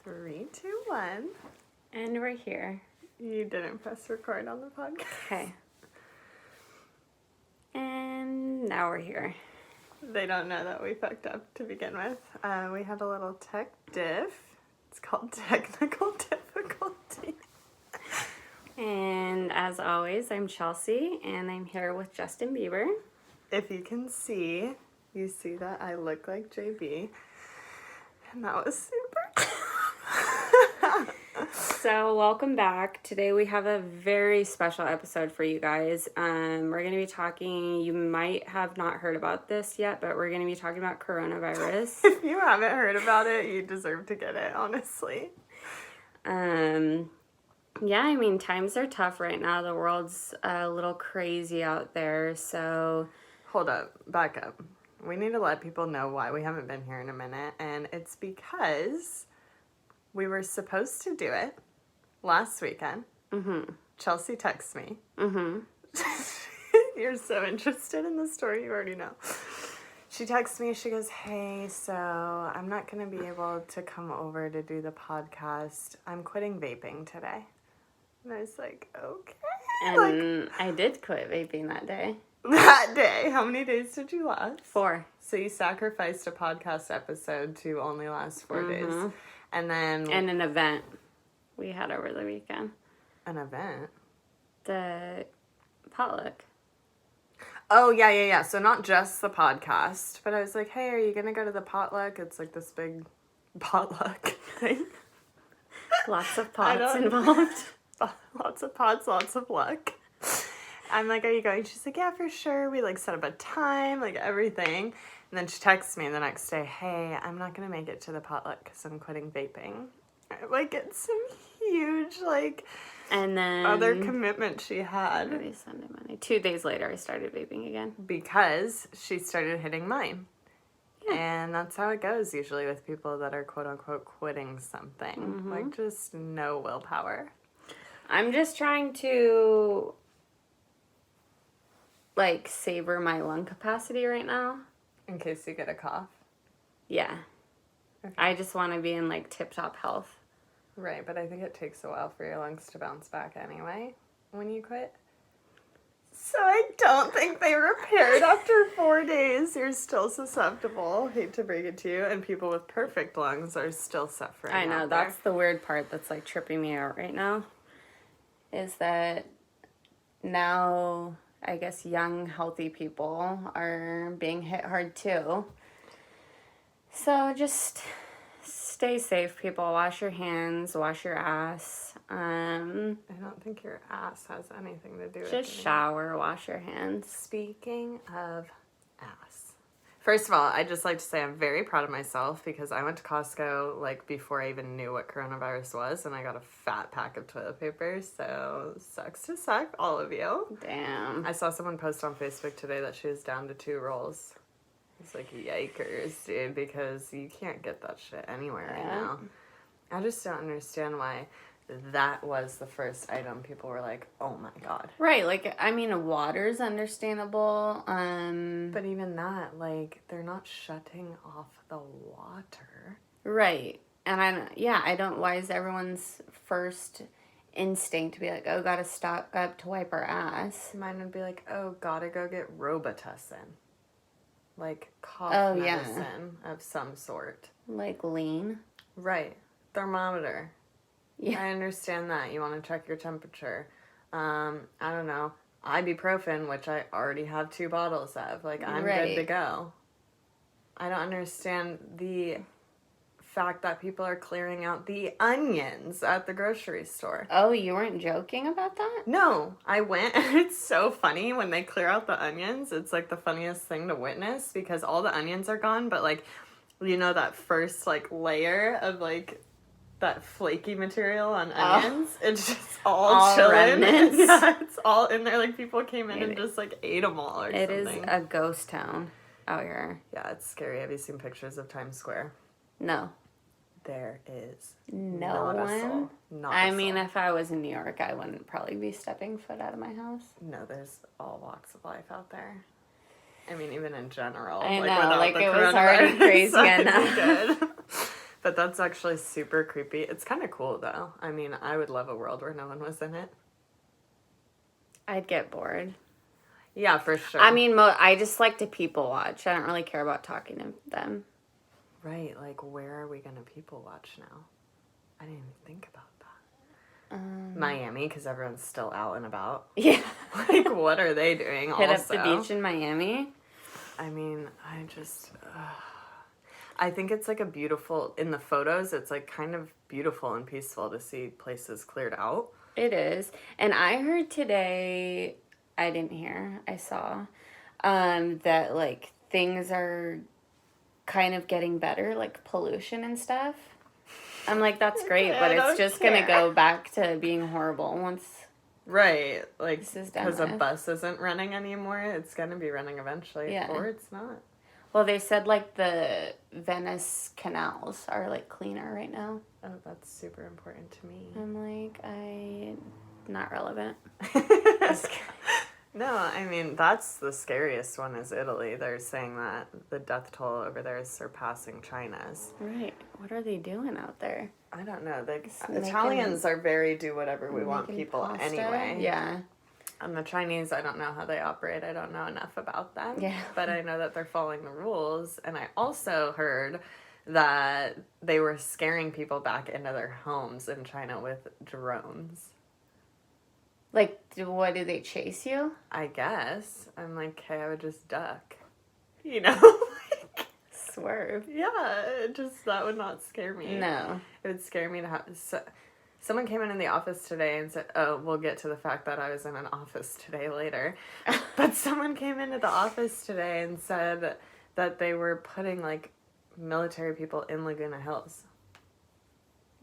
Three, two, one. And we're here. You didn't press record on the podcast. Okay. And now we're here. They don't know that we fucked up to begin with. We had a little tech diff. It's called technical difficulty. And as always, I'm Chelsea, and I'm here with Justin Bieber. If you can see, you see that I look like JB. And that was super. So welcome back. Today we have a very special episode for you guys. We're going to be talking, you might have not heard about this yet, but we're going to be talking about coronavirus. If you haven't heard about it, you deserve to get it, honestly. Yeah, I mean, times are tough right now. The world's a little crazy out there, so... Hold up, back up. We need to let people know why we haven't been here in a minute, and it's because we were supposed to do it last weekend. Mm-hmm. Chelsea texts me. Mm-hmm. You're so interested in the story, you already know. She texts me, she goes, hey, so I'm not going to be able to come over to do the podcast. I'm quitting vaping today. And I was like, okay. And I did quit vaping that day. That day? How many days did you last? 4. So you sacrificed a podcast episode to only last 4 days. And then... And an event we had over the weekend. An event? The potluck. Oh, yeah. So not just the podcast, but I was like, hey, are you going to go to the potluck? It's like this big potluck thing. Lots of pots involved. Lots of pots, lots of luck. I'm like, are you going? She's like, yeah, for sure. We like set up a time, like everything. And then she texts me the next day, hey, I'm not going to make it to the potluck because I'm quitting vaping. Like, it's some huge, like, and then other commitment she had. Saturday, Sunday, Monday. 2 days later, I started vaping again. Because she started hitting mine. Yeah. And that's how it goes usually with people that are quote-unquote quitting something. Mm-hmm. Like, just no willpower. I'm just trying to, like, savor my lung capacity right now. In case you get a cough. Yeah. Okay. I just want to be in, like, tip-top health. Right, but I think it takes a while for your lungs to bounce back anyway when you quit. So I don't think they repaired after 4 days. You're still susceptible. Hate to break it to you. And people with perfect lungs are still suffering. I know. out there. That's the weird part that's, like, tripping me out right now. Is that now, I guess, young, healthy people are being hit hard, too. So just stay safe, people. Wash your hands. Wash your ass. I don't think your ass has anything to do with it. Just shower. Wash your hands. Speaking of ass. First of all, I'd just like to say I'm very proud of myself because I went to Costco, like, before I even knew what coronavirus was, and I got a fat pack of toilet paper, so sucks to suck, all of you. Damn. I saw someone post on Facebook today that she was down to 2 rolls. It's like, yikers, dude, because you can't get that shit anywhere right now. I just don't understand why that was the first item people were like, oh my god. Right, like, I mean, water's understandable. But even that, like, they're not shutting off the water. Right. And I don't, why is everyone's first instinct to be like, oh, gotta stock up to wipe our ass? Mine would be like, oh, gotta go get Robitussin. Like, cough medicine of some sort. Like lean. Right. Thermometer. Yeah. I understand that. You want to check your temperature. I don't know. Ibuprofen, which I already have 2 bottles of. Like, I'm good to go. I don't understand the fact that people are clearing out the onions at the grocery store. Oh, you weren't joking about that? No, I went, and it's so funny when they clear out the onions. It's, like, the funniest thing to witness because all the onions are gone, but, like, you know that first, like, layer of, like, that flaky material on onions, it's just all chilling. Remnants. Yeah, it's all in there. Like, people came in and just, like, ate them all or something. It is a ghost town out here. Yeah, it's scary. Have you seen pictures of Times Square? No. There is no not one. A soul. Not I a mean, soul. if I was in New York, I wouldn't probably be stepping foot out of my house. No, there's all walks of life out there. I mean, even in general. I like, know, like, the it was already crazy enough. Good. But that's actually super creepy. It's kind of cool, though. I mean, I would love a world where no one was in it. I'd get bored. Yeah, for sure. I mean, I just like to people watch. I don't really care about talking to them. Right, like, where are we going to people watch now? I didn't even think about that. Miami, because everyone's still out and about. Yeah. Like, what are they doing Hit also? up the beach in Miami. I mean, I think it's like a beautiful, in the photos, it's like kind of beautiful and peaceful to see places cleared out. It is. And I heard today, I didn't hear, I saw, that like things are kind of getting better, like pollution and stuff. I'm like, that's great, but it's just going to go back to being horrible once. Right. Like, this is done because a bus isn't running anymore, it's going to be running eventually. Yeah. Or it's not. Well, they said like the Venice canals are like cleaner right now. Oh, that's super important to me. I'm like, not relevant. No, I mean, that's the scariest one is Italy. They're saying that the death toll over there is surpassing China's. Right. What are they doing out there? I don't know. Italians are very do whatever we want people pasta? anyway. Yeah. And the Chinese, I don't know how they operate. I don't know enough about them. Yeah. But I know that they're following the rules. And I also heard that they were scaring people back into their homes in China with drones. Like, what, do they chase you? I guess. I'm like, hey, I would just duck. You know? Swerve. Yeah, that would not scare me. No. It would scare me to have... Someone came in the office today and said, oh, we'll get to the fact that I was in an office today later. But someone came into the office today and said that they were putting, like, military people in Laguna Hills.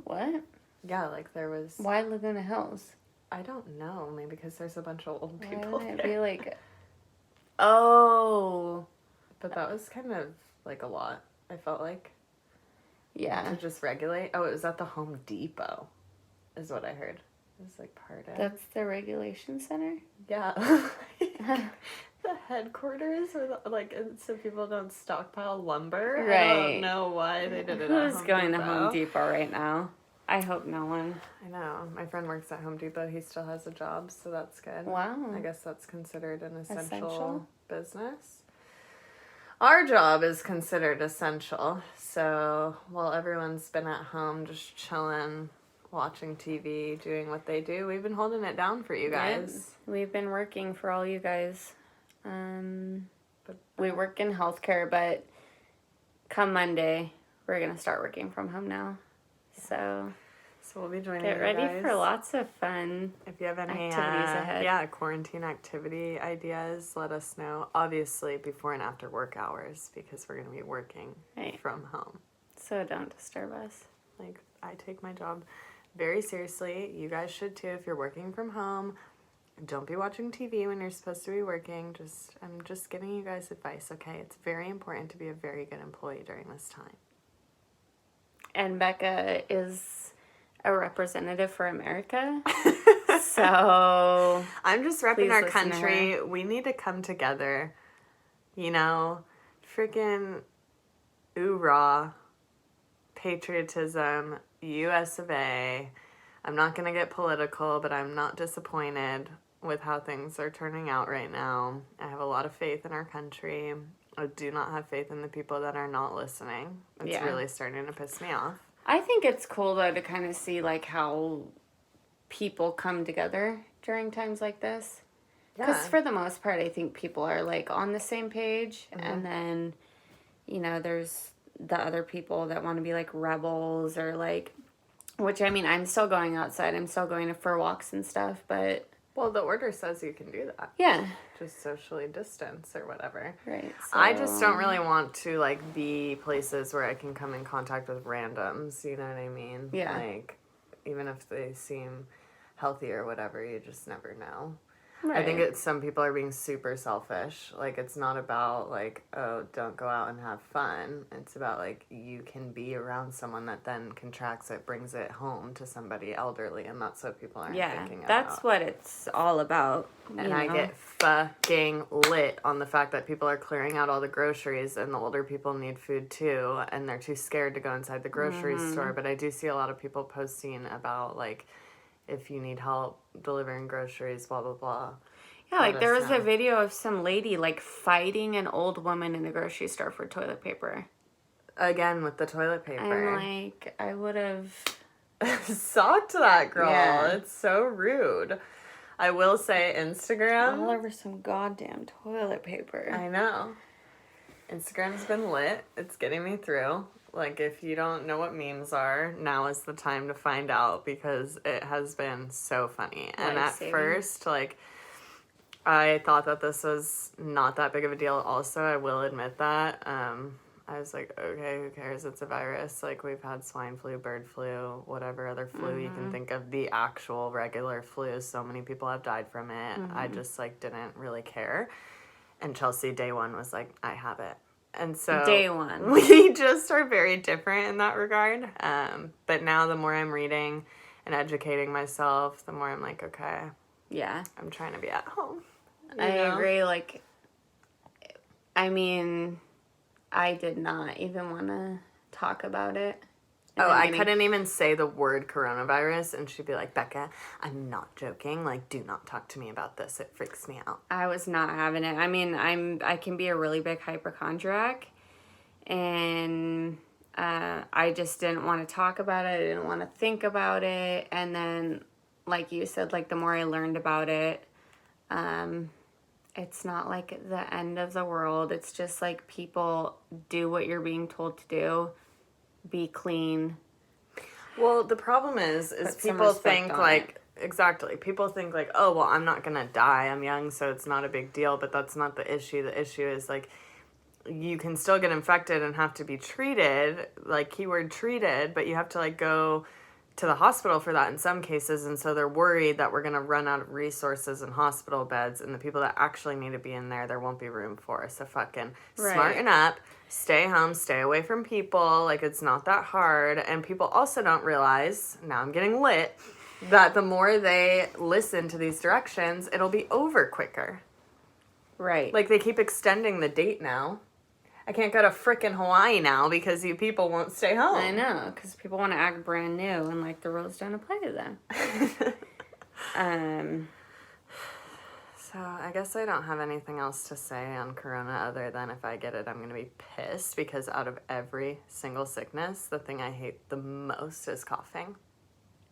What? Yeah, like there was... Why Laguna Hills? I don't know. Maybe because there's a bunch of old people Why would it there. be like... Oh. But that was kind of, like, a lot, I felt like. Yeah. To just regulate. Oh, it was at the Home Depot, is what I heard. It was, like, part of... That's the regulation center? Yeah. The headquarters, or like, so people don't stockpile lumber. Right. I don't know why they did it at Who's Home going Depot. to Home Depot right now? I hope no one. I know. My friend works at Home Depot. He still has a job, so that's good. Wow. I guess that's considered an essential business. Our job is considered essential. So while everyone's been at home just chilling, watching TV, doing what they do, we've been holding it down for you guys. Yeah, we've been working for all you guys. We work in healthcare, but come Monday, we're going to start working from home now. So we'll be joining get you ready guys. For lots of fun. If you have any activities ahead. Yeah, quarantine activity ideas, let us know. Obviously, before and after work hours, because we're going to be working from home. So don't disturb us. Like, I take my job very seriously. You guys should too. If you're working from home, don't be watching TV when you're supposed to be working. I'm just giving you guys advice, okay? It's very important to be a very good employee during this time. And Becca is a representative for America. So I'm just repping our country. We need to come together. You know, freaking oorah, patriotism, US of A. I'm not going to get political, but I'm not disappointed with how things are turning out right now. I have a lot of faith in our country. I do not have faith in the people that are not listening. It's really starting to piss me off. I think it's cool, though, to kind of see, like, how people come together during times like this. Because for the most part, I think people are, like, on the same page. Mm-hmm. And then, you know, there's the other people that want to be, like, rebels or, like... Which, I mean, I'm still going outside. I'm still going for walks and stuff, but... Well, the order says you can do that. Yeah. Just socially distance or whatever. Right. So... I just don't really want to, like, be places where I can come in contact with randoms. You know what I mean? Yeah. Like, even if they seem healthy or whatever, you just never know. Right. I think some people are being super selfish. Like, it's not about, like, oh, don't go out and have fun. It's about, like, you can be around someone that then contracts it, brings it home to somebody elderly, and that's what people aren't thinking about. That's what it's all about. And I get fucking lit on the fact that people are clearing out all the groceries, and the older people need food, too, and they're too scared to go inside the grocery store. But I do see a lot of people posting about, like, if you need help delivering groceries, blah, blah, blah. Yeah, like there was a video of some lady, like, fighting an old woman in the grocery store for toilet paper. Again, with the toilet paper. I'm like, I would have... socked that girl. Yeah. It's so rude. I will say Instagram. All over some goddamn toilet paper. I know. Instagram's been lit. It's getting me through. Like, if you don't know what memes are, now is the time to find out because it has been so funny. And at first, like, I thought that this was not that big of a deal also. I will admit that. I was like, okay, who cares? It's a virus. Like, we've had swine flu, bird flu, whatever other flu you can think of. The actual regular flu. So many people have died from it. I just, like, didn't really care. And Chelsea, day one, was like, I have it. And so day one, we just are very different in that regard. But now the more I'm reading and educating myself, the more I'm like, okay, yeah, I'm trying to be at home. I agree. Like, I mean, I did not even want to talk about it. I couldn't even say the word coronavirus, and she'd be like, Becca, I'm not joking. Like, do not talk to me about this. It freaks me out. I was not having it. I mean, I can be a really big hypochondriac, and I just didn't want to talk about it. I didn't want to think about it. And then, like you said, like, the more I learned about it, it's not like the end of the world. It's just like, people, do what you're being told to do. Be clean. Well, the problem is people think like, exactly, people think like, oh, well, I'm not gonna die, I'm young, so it's not a big deal. But that's not the issue. The issue is, like, you can still get infected and have to be treated, like, keyword treated, but you have to, like, go to the hospital for that in some cases. And so they're worried that we're gonna run out of resources and hospital beds, and the people that actually need to be in there won't be room for. So fucking smarten up. Stay home, stay away from people. Like, it's not that hard. And people also don't realize, now I'm getting lit, that the more they listen to these directions, it'll be over quicker. Right. Like, they keep extending the date now. I can't go to frickin' Hawaii now because you people won't stay home. I know, because people want to act brand new and, like, the rules don't apply to them. So I guess I don't have anything else to say on corona other than if I get it, I'm going to be pissed because out of every single sickness, the thing I hate the most is coughing.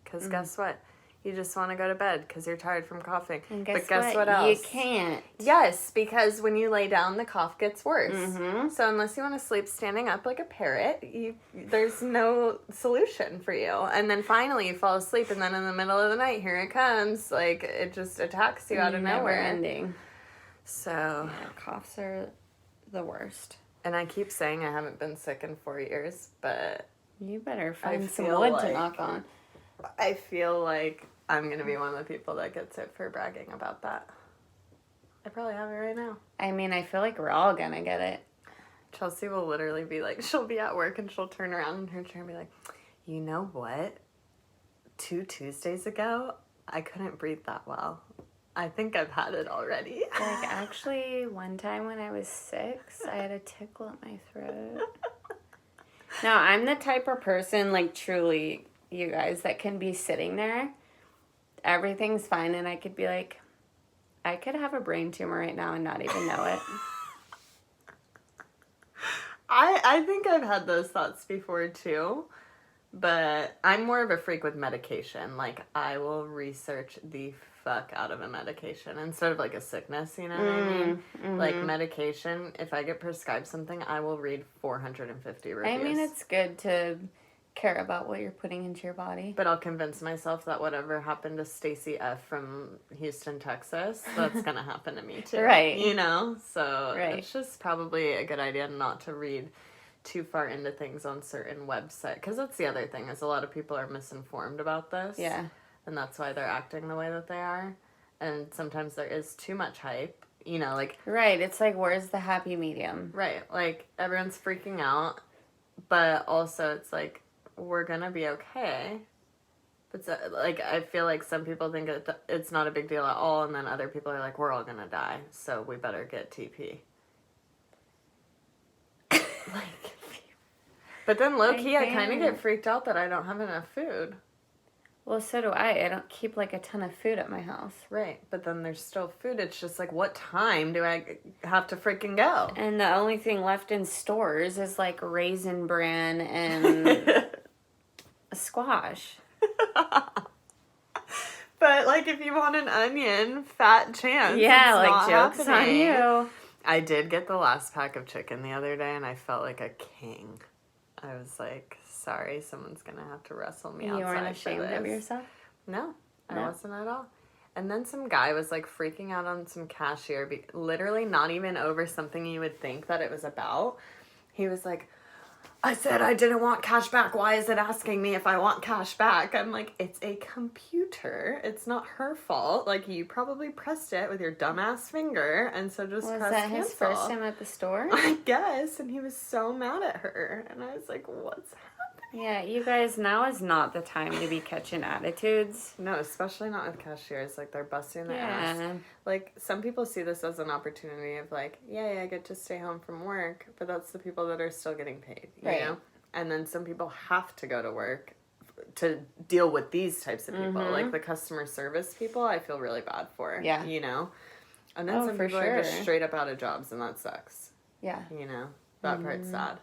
Because guess what? You just want to go to bed because you're tired from coughing. And guess what else? You can't. Yes, because when you lay down, the cough gets worse. So unless you want to sleep standing up like a parrot, there's no solution for you. And then finally you fall asleep, and then in the middle of the night, here it comes. Like, it just attacks you out of nowhere. Never ending. So. Yeah, coughs are the worst. And I keep saying I haven't been sick in 4 years, but. You better find some wood to knock on. I feel like I'm going to be one of the people that gets it for bragging about that. I probably have it right now. I mean, I feel like we're all going to get it. Chelsea will literally be like, she'll be at work and she'll turn around in her chair and be like, you know what? 2 Tuesdays ago, I couldn't breathe that well. I think I've had it already. Like, actually, one time when I was 6, I had a tickle at my throat. No, I'm the type of person, like, truly, you guys, that can be sitting there, everything's fine, and I could be like, I could have a brain tumor right now and not even know it. I think I've had those thoughts before too, but I'm more of a freak with medication. Like, I will research the fuck out of a medication instead of like a sickness, you know what I mean? Like, medication, if I get prescribed something, I will read 450 reviews. I mean, it's good to care about what you're putting into your body. But I'll convince myself that whatever happened to Stacey F. from Houston, Texas, that's going to happen to me too. Right. You know? So it's just probably a good idea not to read too far into things on certain websites. Because that's the other thing, is a lot of people are misinformed about this. Yeah. And that's why they're acting the way that they are. and sometimes there is too much hype. You know, like... Right, it's like, where's the happy medium? Right, like, everyone's freaking out, but also it's like, we're gonna be okay. But, so, like, I feel like some people think it's not a big deal at all, and then other people are like, we're all gonna die, so we better get TP. Like... But then low-key, I kind of get freaked out that I don't have enough food. Well, so do I. I don't keep, like, a ton of food at my house. Right, but then there's still food. It's just like, what time do I have to freaking go? And the only thing left in stores is, like, Raisin Bran and a squash. But, like, if you want an onion, fat chance. Yeah, like, joke's on you. I did get the last pack of chicken the other day, and I felt like a king. I was like, sorry, someone's going to have to wrestle me outside. You weren't ashamed of yourself? No, I wasn't at all. And then some guy was, like, freaking out on some cashier, literally not even over something you would think that it was about. He was like, I said I didn't want cash back. Why is it asking me if I want cash back? I'm like, it's a computer. It's not her fault. Like, you probably pressed it with your dumbass finger, and so just press cancel. Was that his first time at the store? I guess, and he was so mad at her, and I was like, what's happening? Yeah, you guys, now is not the time to be catching attitudes. No, especially not with cashiers. Like, they're busting their ass. Like, some people see this as an opportunity of, like, yay, I get to stay home from work. But that's the people that are still getting paid, you know? And then some people have to go to work to deal with these types of people. Like, the customer service people, I feel really bad for. Yeah. You know? And then some people are just straight up out of jobs, and that sucks. Yeah. You know? That part's sad.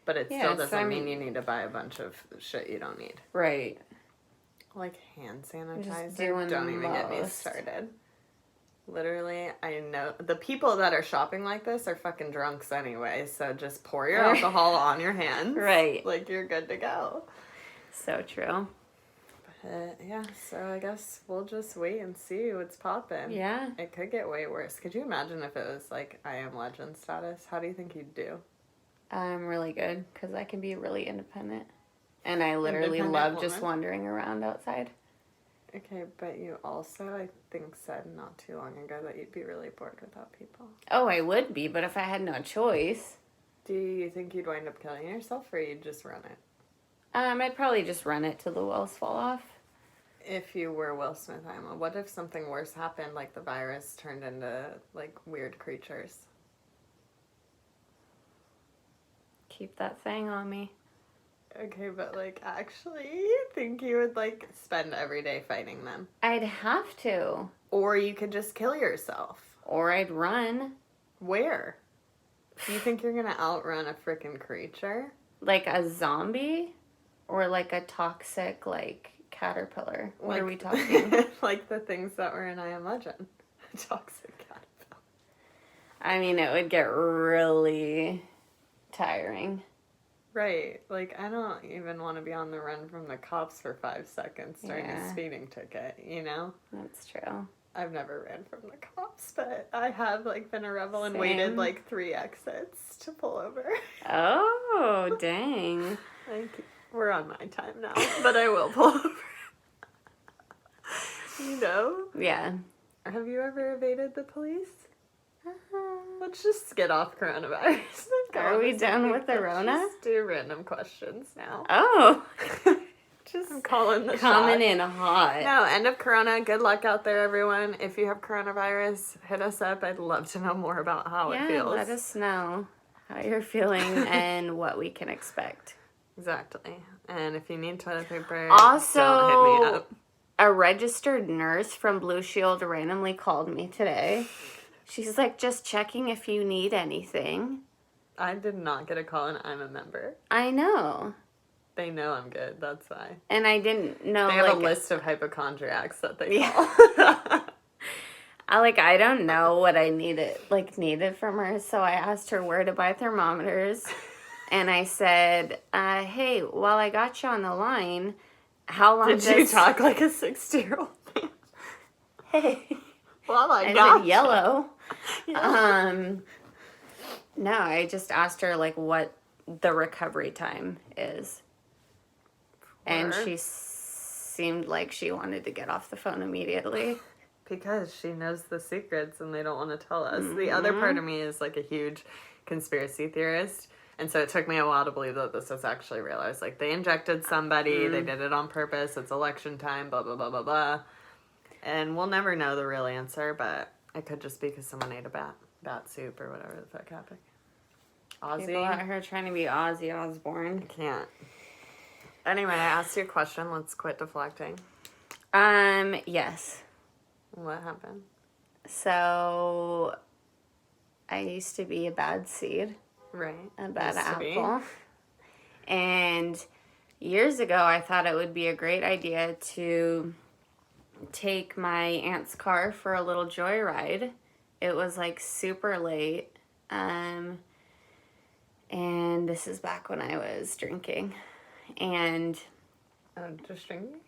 But it still doesn't mean you need to buy a bunch of shit you don't need. Right. Like hand sanitizer. Don't even get me started. Literally, I know the people that are shopping like this are fucking drunks anyway, so just pour your alcohol on your hands. Right. Like, you're good to go. So true. But, yeah, so I guess we'll just wait and see what's popping. Yeah. It could get way worse. Could you imagine if it was, like, I Am Legend status? How do you think you'd do? I'm really good, because I can be really independent. And I literally love just wandering around outside. Okay, but you also, I think, said not too long ago that you'd be really bored without people. Oh, I would be, but if I had no choice. Do you think you'd wind up killing yourself, or you'd just run it? I'd probably just run it till the wheels fall off. If you were Will Smith, what if something worse happened, like the virus turned into, like, weird creatures? Keep that thing on me. Okay, but, like, actually, you think you would, like, spend every day fighting them? I'd have to. Or you could just kill yourself. Or I'd run. Where? Do you think you're gonna outrun a freaking creature? Like a zombie? Or like a toxic, like, caterpillar? What are we talking? Like the things that were in I Am Legend. Toxic caterpillar. I mean, it would get really tiring. Right. Like, I don't even want to be on the run from the cops for 5 seconds during a speeding ticket, you know? That's true. I've never ran from the cops, but I have, like, been a rebel and waited, like, 3 exits to pull over. Oh, dang. Like, we're on my time now, but I will pull over. You know? Yeah. Have you ever evaded the police? Let's just get off coronavirus. Are we done with the Rona? Just do random questions now. Oh. Just calling the Coming in hot. No, end of Corona. Good luck out there, everyone. If you have coronavirus, hit us up. I'd love to know more about how it feels. Let us know how you're feeling and what we can expect. Exactly. And if you need toilet paper, also, don't hit me up. A registered nurse from Blue Shield randomly called me today. She's like, just checking if you need anything. I did not get a call and I'm a member. I know. They know I'm good, that's why. And I didn't know, they have a list of hypochondriacs that they call. I don't know what I needed from her, so I asked her where to buy thermometers. And I said, hey, while I got you on the line, how long did you talk like a 60-year-old man? Hey. Well, I said yellow. Yeah. No, I just asked her, like, what the recovery time is. And she seemed like she wanted to get off the phone immediately. Because she knows the secrets and they don't want to tell us. The other part of me is like a huge conspiracy theorist. And so it took me a while to believe that this was actually real. I was like, they injected somebody, they did it on purpose, it's election time, blah, blah, blah, blah, blah. And we'll never know the real answer, but it could just be because someone ate a bat soup or whatever the fuck happened. Ozzy. People out here trying to be Ozzy Osbourne. Can't. Anyway, I asked you a question. Let's quit deflecting. Yes. What happened? So, I used to be a bad seed. Right. A bad apple. And years ago, I thought it would be a great idea to take my aunt's car for a little joyride. It was like super late. And this is back when I was drinking. And just drinking?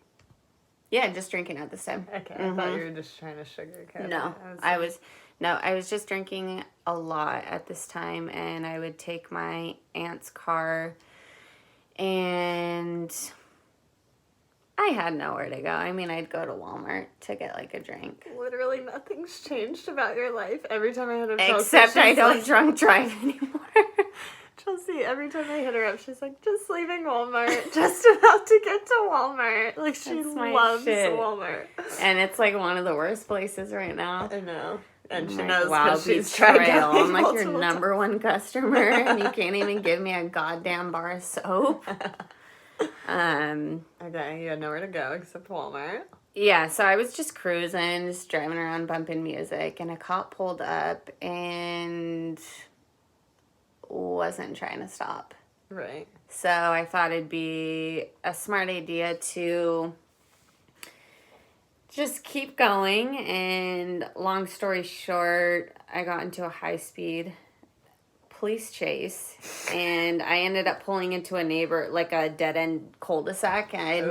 Yeah, just drinking at this time. Okay, I thought you were just trying to sugarcoat. No, I was just drinking a lot at this time, and I would take my aunt's car, and I had nowhere to go. I mean, I'd go to Walmart to get like a drink. Literally nothing's changed about your life. Every time I hit up Chelsea, except I don't drunk drive anymore. Chelsea, every time I hit her up, she's like, just leaving Walmart, just about to get to Walmart. Like, she loves Walmart. And it's like one of the worst places right now. I know. And she like, knows wow, she's tried I'm like your number one customer, and you can't even give me a goddamn bar of soap. Okay, you had nowhere to go except Walmart. Yeah, so I was just cruising, just driving around bumping music, and a cop pulled up and wasn't trying to stop. Right. So I thought it'd be a smart idea to just keep going, and long story short, I got into a high-speed police chase, and I ended up pulling into a dead-end cul-de-sac, and I had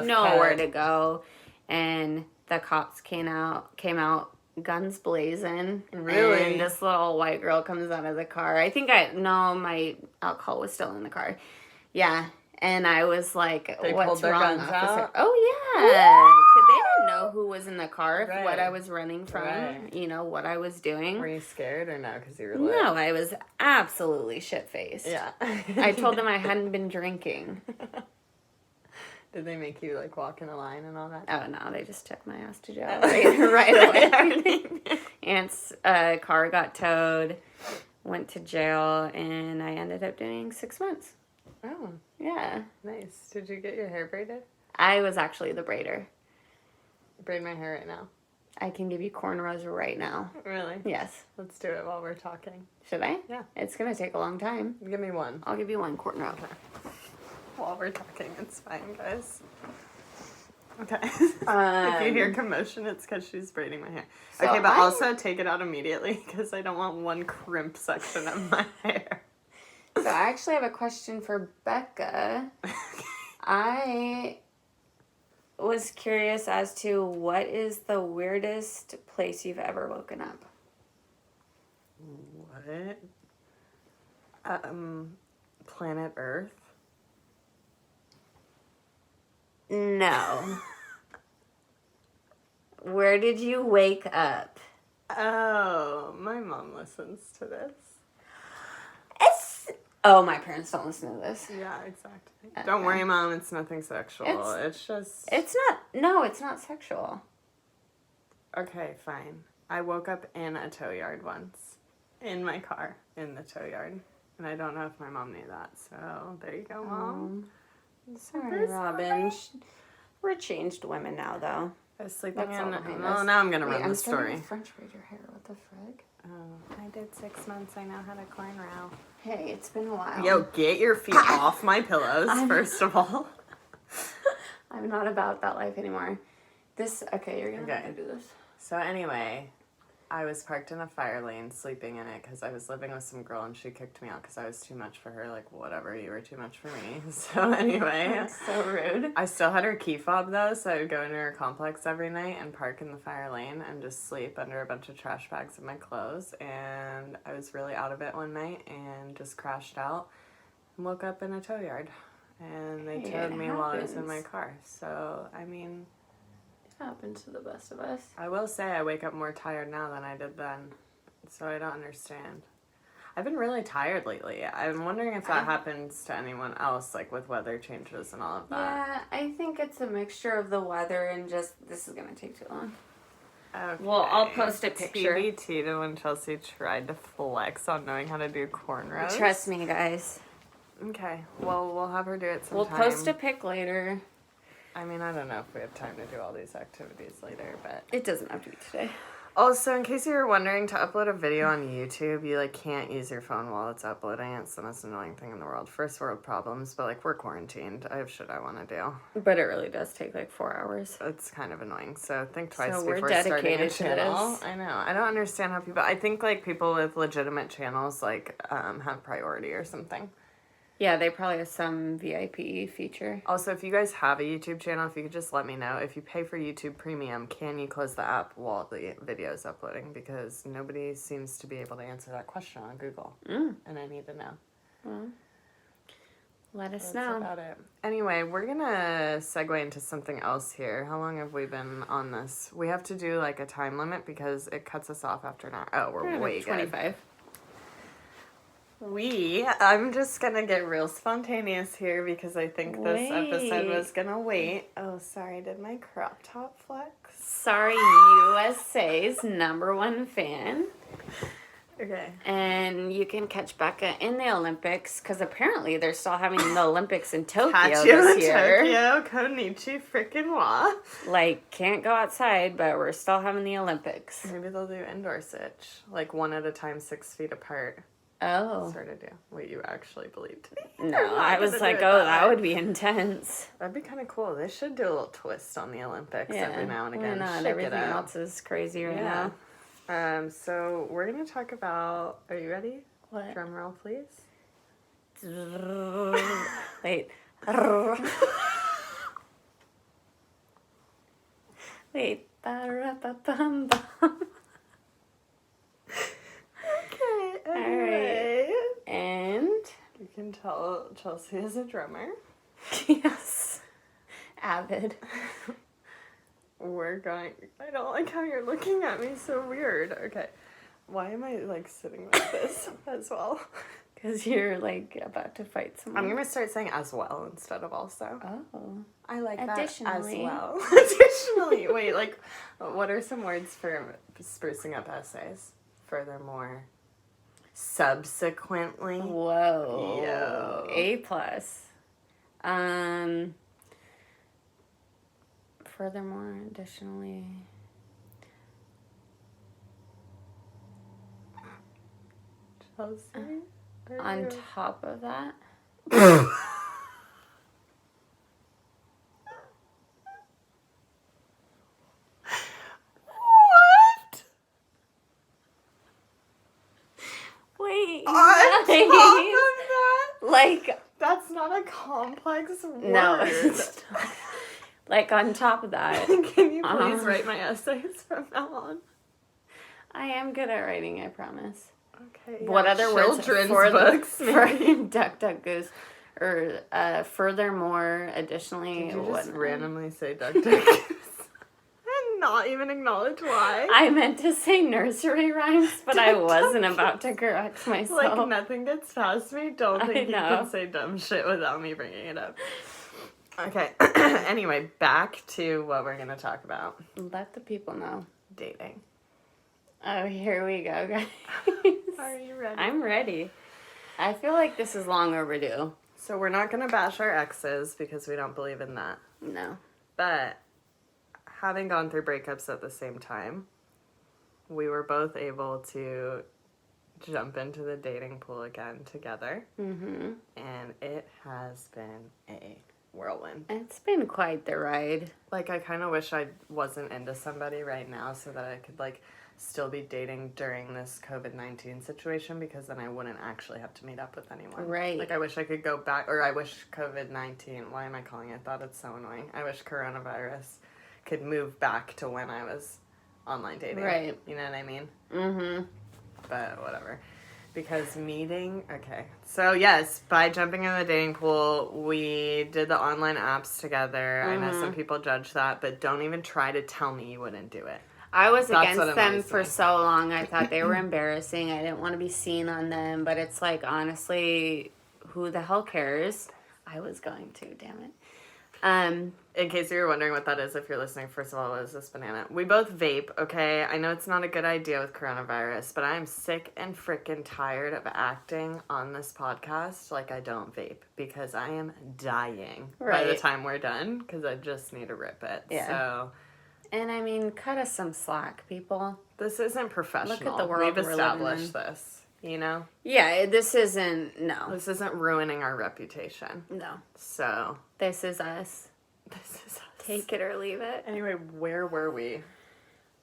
nowhere to go, and the cops came out guns blazing. Really? And this little white girl comes out of the car. My alcohol was still in the car. Yeah. And I was like, they what's pulled their wrong, guns officer? out? Oh, yeah. They didn't know who was in the car, Right. what I was running from, Right. What I was doing. Were you scared or no? Because you were lit? No, I was absolutely shit-faced. Yeah. I told them I hadn't been drinking. Did they make you, walk in a line and all that? Oh, no, they just took my ass to jail right away. Aunt's car got towed, went to jail, and I ended up doing 6 months. Oh. Yeah. Nice. Did you get your hair braided? I was actually the braider. Braid my hair right now. I can give you cornrows right now. Really? Yes. Let's do it while we're talking. Should I? Yeah. It's going to take a long time. Give me one. I'll give you one cornrow. Okay. While we're talking, it's fine, guys. Okay. If you hear commotion, it's because she's braiding my hair. So okay, but also take it out immediately because I don't want one crimp section of my hair. So I actually have a question for Becca. I was curious as to what is the weirdest place you've ever woken up? What? Planet Earth? No. Where did you wake up? Oh, my mom listens to this. Oh, my parents don't listen to this. Yeah, exactly. Don't worry, Mom. It's nothing sexual. It's just... It's not sexual. Okay, fine. I woke up in a tow yard once. In my car. In the tow yard. And I don't know if my mom knew that. So, there you go, Mom. Sorry, Robin. We're changed women now, though. I was sleeping That's all behind Well, us. now I'm going to run the I'm story. starting to French braid your hair. What the frig? Oh, I did 6 months. I know how to cornrow. Hey, it's been a while. Yo, get your feet off my pillows, first of all. I'm not about that life anymore. Okay, you're going to have to do this. So anyway, I was parked in a fire lane sleeping in it because I was living with some girl and she kicked me out because I was too much for her. Like, whatever, you were too much for me. So anyway. That's so rude. I still had her key fob though, so I would go into her complex every night and park in the fire lane and just sleep under a bunch of trash bags of my clothes. And I was really out of it one night and just crashed out and woke up in a tow yard. And they towed me while I was in my car. So, I mean... happens to the best of us. I will say I wake up more tired now than I did then. So I don't understand. I've been really tired lately. I'm wondering if that happens to anyone else, like with weather changes and all of that. Yeah, I think it's a mixture of the weather and just, this is going to take too long. Okay. Well, I'll post a picture. TBT to when Chelsea tried to flex on knowing how to do cornrows. Trust me, guys. Okay. Well, we'll have her do it sometime. We'll post a pic later. I mean, I don't know if we have time to do all these activities later, but... It doesn't have to be today. Also, in case you were wondering, to upload a video on YouTube, you, like, can't use your phone while it's uploading. It's the most annoying thing in the world. First world problems, but, like, we're quarantined. I have shit I want to do. But it really does take, like, 4 hours. It's kind of annoying, so think twice So before we're starting a dedicated to channel. this. I know. I don't understand how people... I think, like, people with legitimate channels, like, have priority or something. Yeah, they probably have some VIP feature. Also, if you guys have a YouTube channel, if you could just let me know. If you pay for YouTube Premium, can you close the app while the video is uploading? Because nobody seems to be able to answer that question on Google. And I need to know. Well, let us That's know. about it. Anyway, we're going to segue into something else here. How long have we been on this? We have to do, like, a time limit because it cuts us off after an hour. Oh, we're way 25. good. I'm just gonna get real spontaneous here because I think this episode was gonna wait. Oh, sorry, did my crop top flex? Sorry, USA's #1 fan. Okay. And you can catch Becca in the Olympics because apparently they're still having the Olympics in Tokyo Catch this you in year. Tokyo, Konichi frickin' wa. Like, can't go outside, but we're still having the Olympics. Maybe they'll do indoor sitch, like one at a time, 6 feet apart. Oh. Sort of do. Wait, you actually believed me? No, I was like, oh, that would be intense. That'd be kind of cool. They should do a little twist on the Olympics every now and Why again. not? Shake Everything it up. else is crazy right now. So we're gonna talk about. Are you ready? What? Drum roll, please. Wait. Wait. Ba-ra-ba-bum-bum. Okay. Anyway. And you can tell Chelsea is a drummer. yes, avid. We're going. I don't like how you're looking at me so weird. Okay. Why am I like sitting like this as well? Because you're like about to fight someone. I'm gonna start saying as well instead of also. Oh. I like that as Additionally. well. Additionally. Wait, like, what are some words for sprucing up essays? Furthermore. Subsequently. Whoa. Yo. A+. Furthermore, additionally. Chelsea? On top of that. What? Wait. On top of that? Like. That's not a complex word. No, it's not. Like on top of that. Can you please write my essays from now on? I am good at writing, I promise. Okay. What other words Children's for books? for Duck Duck Goose? Or furthermore, additionally. Did you just whatnot. randomly say Duck Duck Goose? And not even acknowledge why? I meant to say nursery rhymes, but I wasn't about to correct myself. Like, nothing gets past me. Don't think you know. can say dumb shit without me bringing it up. Okay. Anyway, back to what we're going to talk about. Let the people know. Dating. Oh, here we go, guys. Are you ready? I'm ready. I feel like this is long overdue. So we're not going to bash our exes because we don't believe in that. No. But having gone through breakups at the same time, we were both able to jump into the dating pool again together. Mm-hmm. And it has been a whirlwind. It's been quite the ride. Like, I kind of wish I wasn't into somebody right now so that I could, like, still be dating during this COVID-19 situation because then I wouldn't actually have to meet up with anyone. Right. Like, I wish I could go back, or I wish COVID-19, why am I calling it that? It's so annoying. I wish coronavirus could move back to when I was online dating. Right. You know what I mean? Mm-hmm. But whatever. Because meeting, okay. So yes, by jumping in the dating pool, we did the online apps together. I know some people judge that, but don't even try to tell me you wouldn't do it. I was against them for so long. I thought they were embarrassing. I didn't want to be seen on them, but it's like, honestly, who the hell cares? I was going to, damn it. In case you were wondering what that is, if you're listening, first of all, what is this banana? We both vape, okay? I know it's not a good idea with coronavirus, but I'm sick and freaking tired of acting on this podcast like I don't vape because I am dying by the time we're done because I just need to rip it. Yeah. So, and I mean, cut us some slack, people. This isn't professional. Look at the world we've established this, you know? Yeah, this isn't, no. This isn't ruining our reputation. No. So. This is us. This is us. Take it or leave it. Anyway, where were we?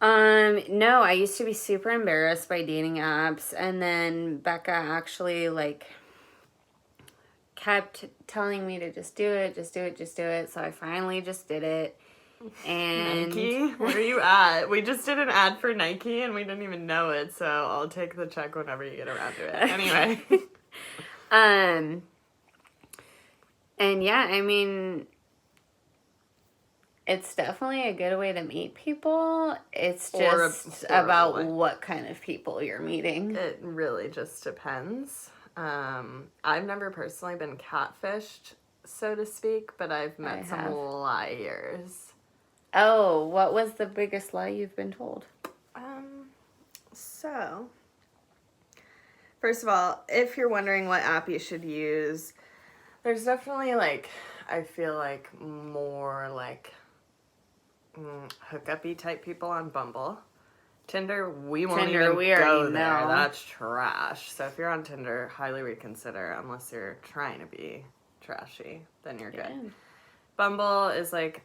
No, I used to be super embarrassed by dating apps, and then Becca actually, like, kept telling me to just do it, so I finally just did it. And Nike? Where are you at? We just did an ad for Nike, and we didn't even know it, so I'll take the check whenever you get around to it. Anyway. And yeah, I mean, it's definitely a good way to meet people. It's just about what kind of people you're meeting. It really just depends. I've never personally been catfished, so to speak, but I've met some liars. Oh, what was the biggest lie you've been told? So, first of all, if you're wondering what app you should use, there's definitely, like, I feel like more, like, hookup-y type people on Bumble. Tinder, we won't even go there. That's trash. So if you're on Tinder, highly reconsider, unless you're trying to be trashy, then you're good. Bumble is, like,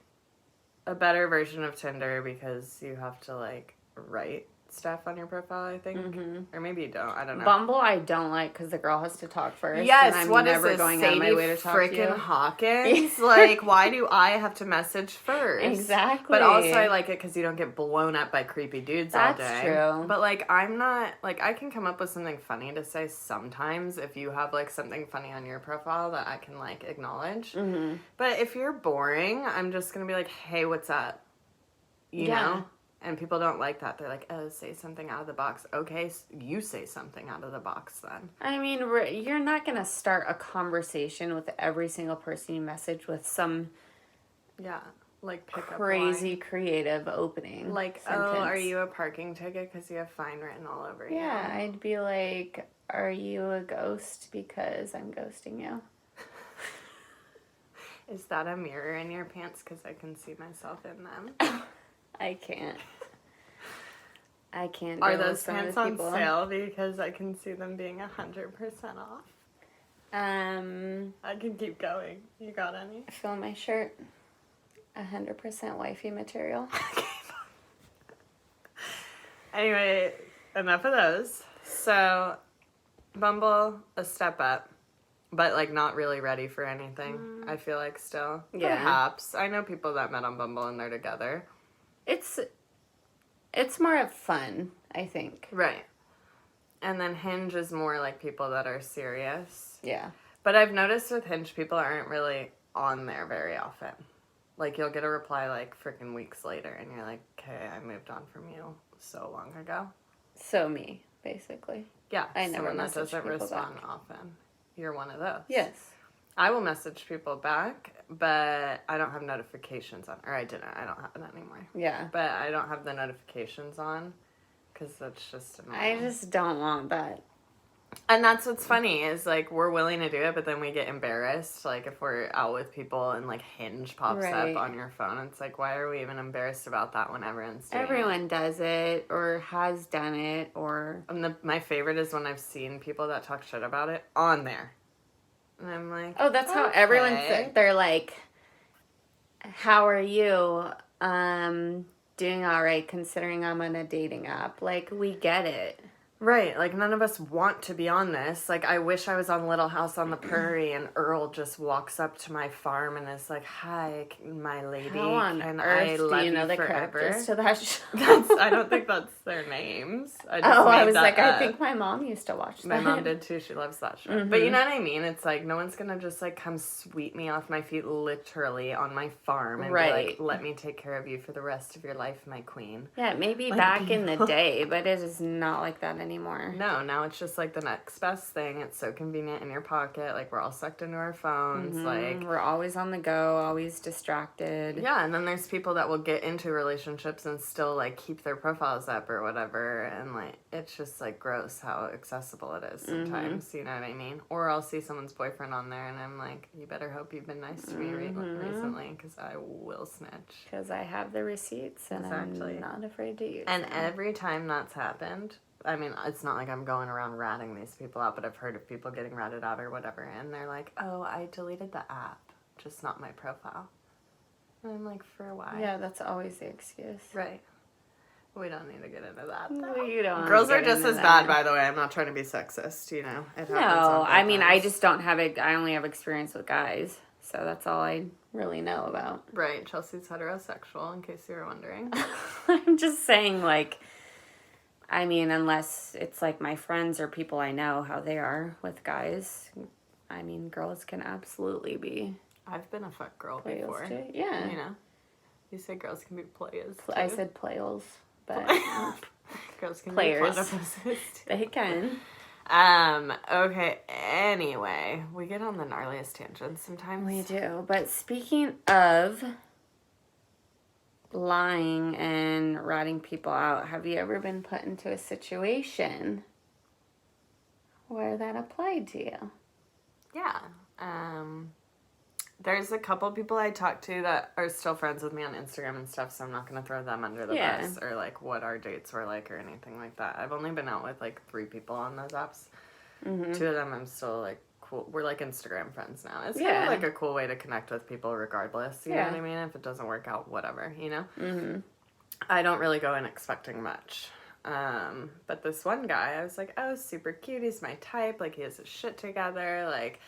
a better version of Tinder because you have to, like, write stuff on your profile, I think. Or maybe you don't. I don't know. Bumble I don't like because the girl has to talk first. Yes, and I'm what never is this? going Sadie out of my way to talk to you. Frickin' Hawkins? Like, why do I have to message first? Exactly. But also I like it because you don't get blown up by creepy dudes all day. That's true. But, like, I'm not... Like, I can come up with something funny to say sometimes if you have, like, something funny on your profile that I can, like, acknowledge. But if you're boring, I'm just going to be like, hey, what's up? You know? And people don't like that. They're like, oh, say something out of the box. Okay, you say something out of the box then. I mean, you're not going to start a conversation with every single person you message with some... Yeah, like pickup crazy creative opening. Like, sentence. Oh, are you a parking ticket because you have fine written all over you? Yeah, I'd be like, are you a ghost because I'm ghosting you? Is that a mirror in your pants because I can see myself in them? I can't. Are those pants on sale because I can see them being 100% off? I can keep going. You got any? Fill my shirt. 100% wifey material. Anyway, enough of those. So, Bumble, a step up. But, like, not really ready for anything, I feel like, still. Yeah. Perhaps. I know people that met on Bumble and they're together. It's more of fun, I think. Right. And then Hinge is more like people that are serious. Yeah. But I've noticed with Hinge, people aren't really on there very often. Like, you'll get a reply, like, freaking weeks later, and you're like, okay, I moved on from you so long ago. So me, basically. Yeah. I never that doesn't respond often. You're one of those. Yes. I will message people back, but I don't have notifications on. Or I didn't. I don't have it anymore. Yeah. But I don't have the notifications on because that's just annoying. I just don't want that. And that's what's funny is, like, we're willing to do it, but then we get embarrassed. Like, if we're out with people and, like, Hinge pops up on your phone, it's like, why are we even embarrassed about that when everyone's doing Everyone does it or has done it or... And my favorite is when I've seen people that talk shit about it on there. And I'm like, oh, that's how everyone they're like, how are you? Doing all right considering I'm on a dating app. Like, we get it. Right, like none of us want to be on this. Like I wish I was on Little House on the Prairie and Earl just walks up to my farm and is like, "Hi, my lady, How on can earth I do love you know you the forever?" characters to that show? I don't think that's their names. I just I made was that like, up. I think my mom used to watch that. My mom did too. She loves that show. But you know what I mean? It's like no one's gonna just like come sweep me off my feet literally on my farm and be like, "Let me take care of you for the rest of your life, my queen." Yeah, maybe back in the day, but it is not like that anymore. No, now it's just like the next best thing. It's so convenient in your pocket. Like we're all sucked into our phones. Like We're always on the go, always distracted. yeah, and then there's people that will get into relationships and still like keep their profiles up or whatever, and like it's just like gross how accessible it is sometimes. You know what I mean? Or I'll see someone's boyfriend on there, and I'm like, you better hope you've been nice to me recently, because I will snitch. Because I have the receipts, and I'm not afraid to use them. And every time that's happened, I mean, it's not like I'm going around ratting these people out, but I've heard of people getting ratted out or whatever, and they're like, "Oh, I deleted the app, just not my profile." And I'm like, for why? Yeah, that's always the excuse. Right. We don't need to get into that, though. We don't. Girls are just as bad, by the way. I'm not trying to be sexist, you know. It happens No, I mean, times. I just don't have it. I only have experience with guys, so that's all I really know about. Right. Chelsea's heterosexual, in case you were wondering. I'm just saying, like, I mean, unless it's like my friends or people I know how they are with guys, I mean, girls can absolutely be. I've been a fuck girl players before. Too. Yeah. You know? You say girls can be players, too. I said players, but girls can players. be platypuses, too. They can. Okay, anyway, we get on the gnarliest tangents sometimes. We do. But speaking of lying and ratting people out, have you ever been put into a situation where that applied to you? Yeah. There's a couple people I talk to that are still friends with me on Instagram and stuff, so I'm not going to throw them under the bus or, like, what our dates were like or anything like that. I've only been out with, like, 3 people on those apps. Mm-hmm. 2 of them I'm still, like, cool. We're, like, Instagram friends now. It's kind of, like, a cool way to connect with people regardless, you know what I mean? If it doesn't work out, whatever, you know? Mm-hmm. I don't really go in expecting much. But this one guy, I was like, oh, super cute. He's my type. Like, he has his shit together. Like,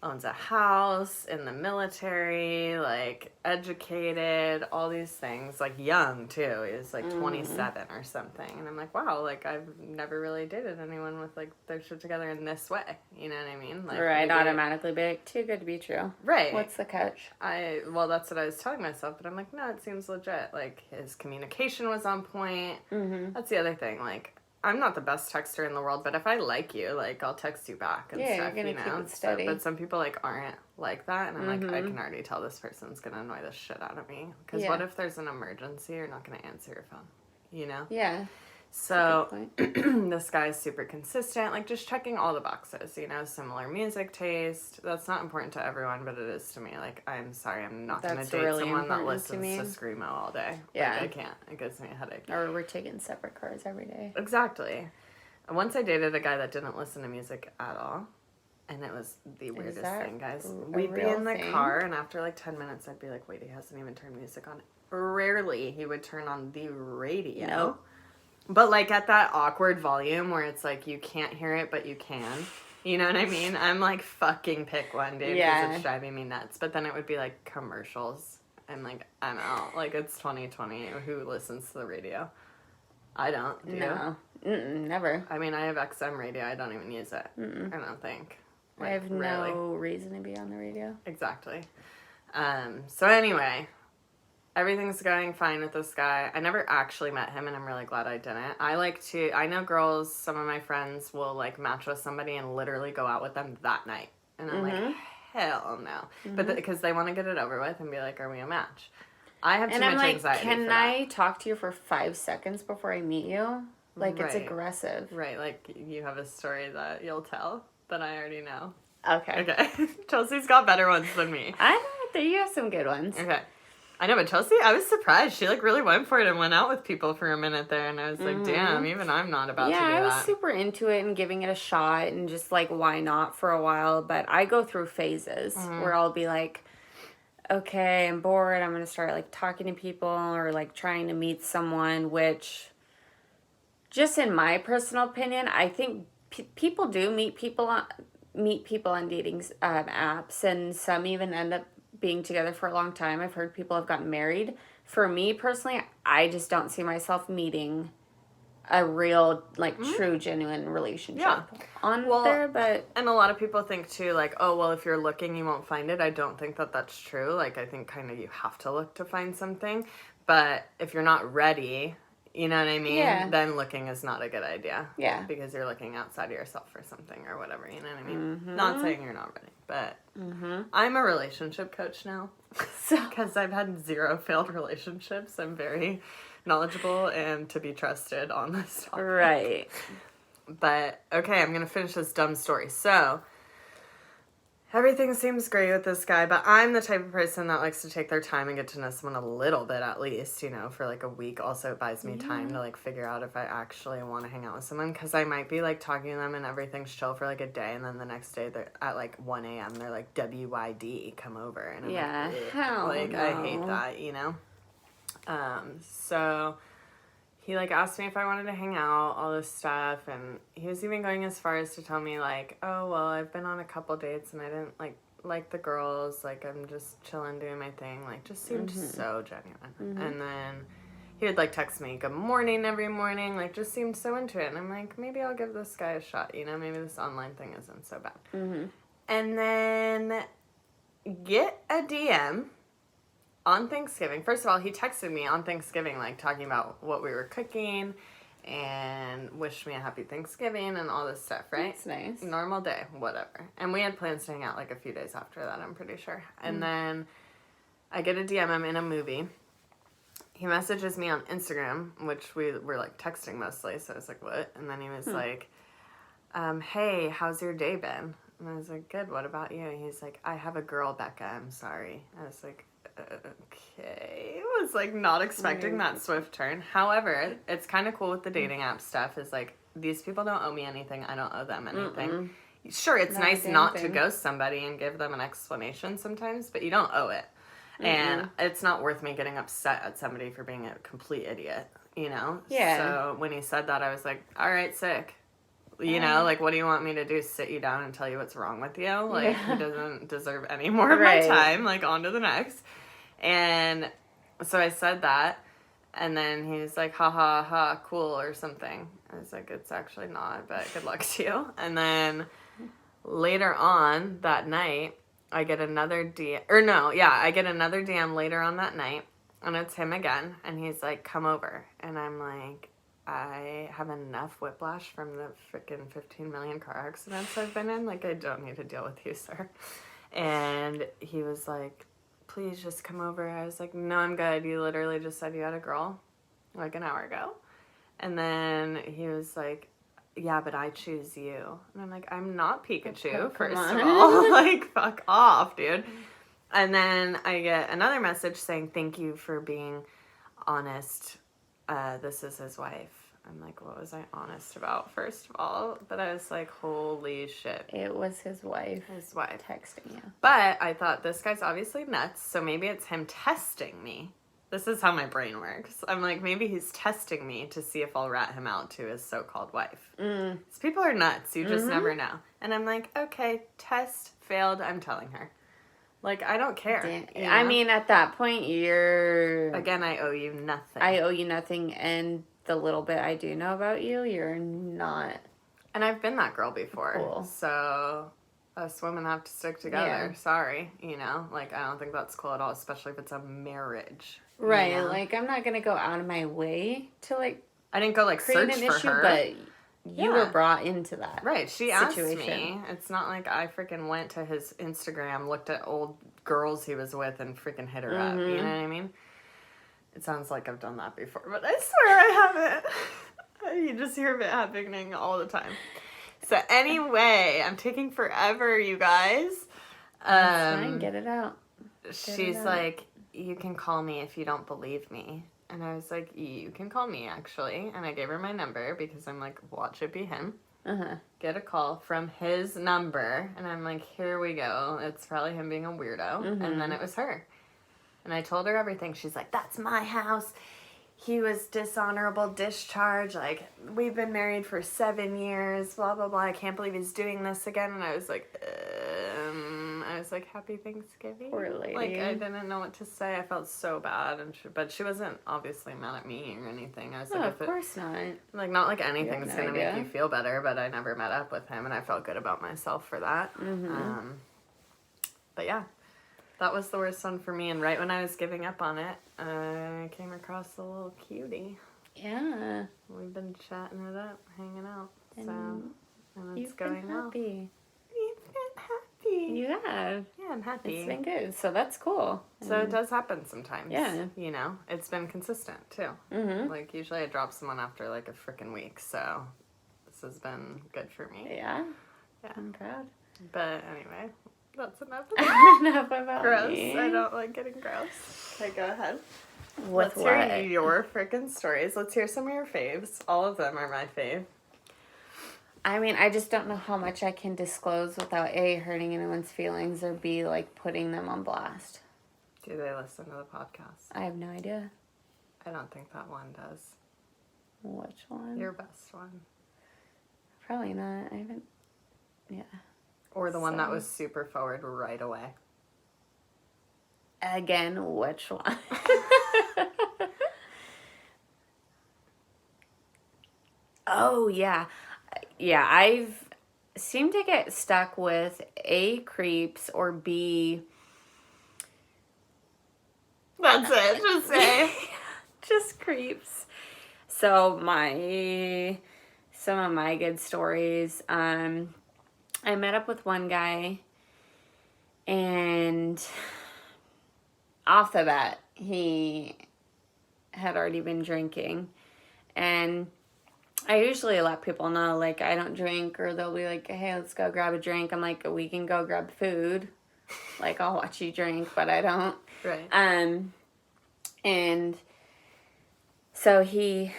owns a house, in the military, like, educated, all these things. Like, young, too. He was, like, 27 or something. And I'm like, wow, like, I've never really dated anyone with, like, their shit together in this way. You know what I mean? Like, or I'd automatically be like, too good to be true. Right. What's the catch? Well, that's what I was telling myself, but I'm like, no, it seems legit. Like, his communication was on point. Mm-hmm. That's the other thing. Like, I'm not the best texter in the world, but if I like you, like, I'll text you back and stuff, you're gonna keep it steady. But some people, like, aren't like that, and I'm like, I can already tell this person's gonna annoy the shit out of me. Because what if there's an emergency? You're not gonna answer your phone, you know? Yeah. So, this guy's super consistent, like, just checking all the boxes, you know, similar music taste. That's not important to everyone, but it is to me. Like, I'm sorry, I'm not going to date really someone that listens to Screamo all day. Yeah. Like, I can't. It gives me a headache. Or we're taking separate cars every day. Exactly. Once I dated a guy that didn't listen to music at all, and it was the weirdest thing, guys. We'd be in the car, and after, like, 10 minutes, I'd be like, wait, he hasn't even turned music on. Rarely he would turn on the radio. Nope. But, like, at that awkward volume where it's, like, you can't hear it, but you can. You know what I mean? I'm, like, fucking pick one, dude, because it's driving me nuts. But then it would be, like, commercials. And, like, I'm out. Like, it's 2020. Who listens to the radio? I don't. Do no. Never. I mean, I have XM radio. I don't even use it. I don't think. Like, I have no reason to be on the radio. Exactly. So, anyway... Everything's going fine with this guy. I never actually met him, and I'm really glad I didn't. I know girls, some of my friends will, like, match with somebody and literally go out with them that night. And I'm like, hell no. But because they want to get it over with and be like, are we a match? I have too much anxiety for that. Can I talk to you for 5 seconds before I meet you? Like, it's aggressive. Right, like, you have a story that you'll tell that I already know. Okay. Chelsea's got better ones than me. I know that you have some good ones. Okay. I know, but Chelsea, I was surprised. She, like, really went for it and went out with people for a minute there, and I was like, damn, even I'm not about to do that. Yeah, I was super into it and giving it a shot and just, like, why not for a while, but I go through phases where I'll be like, okay, I'm bored, I'm going to start, like, talking to people or, like, trying to meet someone, which just in my personal opinion, I think people do meet people on dating apps, and some even end up being together for a long time. I've heard people have gotten married. For me personally, I just don't see myself meeting a real, like, true, genuine relationship on there, but... And a lot of people think, too, like, oh, well, if you're looking, you won't find it. I don't think that that's true. Like, I think kind of you have to look to find something. But if you're not ready, you know what I mean? Yeah. Then looking is not a good idea. Yeah. Because you're looking outside of yourself for something or whatever, you know what I mean? Not saying you're not ready, but I'm a relationship coach now. Because I've had 0 failed relationships. I'm very knowledgeable and to be trusted on this topic. Right. But, okay, I'm going to finish this dumb story. So, everything seems great with this guy, but I'm the type of person that likes to take their time and get to know someone a little bit at least, you know, for like a week. Also, it buys me time to like figure out if I actually want to hang out with someone, because I might be like talking to them and everything's chill for like a day, and then the next day they're at like 1 a.m. they're like, WYD, come over. And I'm like, hell like, no. I hate that, you know? So he like asked me if I wanted to hang out, all this stuff, and he was even going as far as to tell me like, oh, well, I've been on a couple dates and I didn't like the girls, like I'm just chilling doing my thing, like just seemed so genuine. And then he would like text me good morning every morning, like just seemed so into it, and I'm like, maybe I'll give this guy a shot, you know, maybe this online thing isn't so bad. And then get a DM on Thanksgiving. First of all, he texted me on Thanksgiving, like, talking about what we were cooking and wished me a happy Thanksgiving and all this stuff, right? That's nice. Normal day, whatever. And we had plans to hang out, like, a few days after that, I'm pretty sure. And then I get a DM him in a movie. He messages me on Instagram, which we were, like, texting mostly, so I was like, what? And then he was like, hey, how's your day been? And I was like, good, what about you? And he's like, I have a girl, Becca, I'm sorry. I was like, okay. I was like not expecting that swift turn. However, it's kind of cool with the dating app stuff is like, these people don't owe me anything. I don't owe them anything. Sure, it's nice not to ghost somebody and give them an explanation sometimes, but you don't owe it. And it's not worth me getting upset at somebody for being a complete idiot, you know? Yeah. So when he said that, I was like, all right, sick. You know, like, what do you want me to do? Sit you down and tell you what's wrong with you? Like, he doesn't deserve any more of my time. Like, on to the next. And so I said that, and then he's like, ha ha ha, cool, or something. I was like, it's actually not, but good luck to you. And then later on that night, I get another DM, I get another DM later on that night, and it's him again, and he's like, come over. And I'm like, I have enough whiplash from the freaking 15 million car accidents I've been in. Like, I don't need to deal with you, sir. And he was like, please just come over. I was like, no, I'm good. You literally just said you had a girl like an hour ago. And then he was like, yeah, but I choose you. And I'm like, I'm not Pikachu, first of all. Like, fuck off, dude. And then I get another message saying, thank you for being honest. This is his wife. I'm like, what was I honest about, first of all? But I was like, holy shit. It was his wife. His wife. Texting you. But I thought, this guy's obviously nuts, so maybe it's him testing me. This is how my brain works. I'm like, maybe he's testing me to see if I'll rat him out to his so-called wife. These people are nuts. You just never know. And I'm like, okay, test failed. I'm telling her. Like, I don't care. You know? I mean, at that point, you're... Again, I owe you nothing. I owe you nothing, and the little bit I do know about you, you're not... And I've been that girl before. Cool. So, us women have to stick together. Yeah. Sorry, you know? Like, I don't think that's cool at all, especially if it's a marriage. Right, you know? like, I'm not gonna go out of my way to, like... I didn't go, like, search for issue, her. But you were brought into that Right, she asked me. It's not like I freaking went to his Instagram, looked at old girls he was with, and freaking hit her up. You know what I mean? It sounds like I've done that before, but I swear I haven't. You just hear of it happening all the time. So anyway, I'm taking forever, you guys. That's fine, get it out. She's like, you can call me if you don't believe me. And I was like, you can call me, actually. And I gave her my number because I'm like, watch it be him. Get a call from his number. And I'm like, here we go. It's probably him being a weirdo. And then it was her. And I told her everything. She's like, that's my house. he was dishonorable discharge. Like, we've been married for 7 years, blah, blah, blah. I can't believe he's doing this again. And I was like, happy Thanksgiving. Poor lady. Like, I didn't know what to say. I felt so bad. But she wasn't obviously mad at me or anything. I was like, of course not. Like, not like anything's going to idea. make you feel better, but I never met up with him, and I felt good about myself for that. Mm-hmm. But yeah, that was the worst one for me. And right when I was giving up on it, I came across a little cutie. Yeah. We've been chatting it up, hanging out. And it's going well. Happy. You've been happy. You have. Yeah, I'm happy. It's been good. So that's cool. So it does happen sometimes. Yeah. You know, it's been consistent too. Mm-hmm. Like, usually I drop someone after like a freaking week. So this has been good for me. Yeah. Yeah. I'm proud. But anyway, that's enough of that. Enough about Gross. me. I don't like getting gross. Okay, go ahead. With Let's hear your freaking stories. Let's hear some of your faves. All of them are my fave. I mean, I just don't know how much I can disclose without A, hurting anyone's feelings, or B, like, putting them on blast. Do they listen to the podcast? I have no idea. I don't think that one does. Which one? Your best one. Probably not. I haven't... Yeah. Or the one that was super forward right away. Again, which one? Oh, yeah. Yeah, I've seemed to get stuck with A, creeps, or B... That's it. Just say. Just creeps. So some of my good stories, I met up with one guy, and off the bat, he had already been drinking, and I usually let people know, like, I don't drink, or they'll be like, hey, let's go grab a drink. I'm like, we can go grab food. Like, I'll watch you drink, but I don't. Right. And so we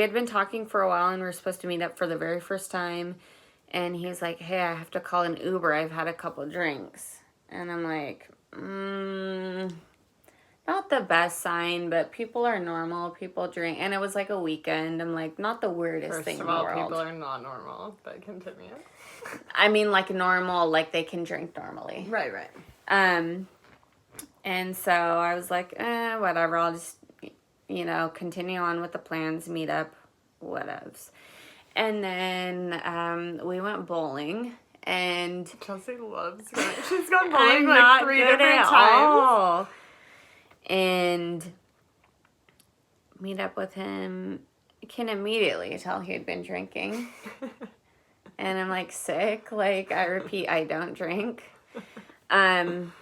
had been talking for a while, and we were supposed to meet up for the very first time. And he's like, hey, I have to call an Uber. I've had a couple drinks. And I'm like, not the best sign, but people are normal. People drink. And it was like a weekend. I'm like, not the weirdest thing in the world. First of all, people are not normal, but continue. I mean, like, normal, like they can drink normally. Right. And so I was like, whatever. I'll just, continue on with the plans, meet up, whatevs. And then we went bowling, and Chelsea loves going. She's gone bowling like 3 different times. And meet up with him. I can immediately tell he'd been drinking. And I'm like, sick. Like, I repeat, I don't drink. And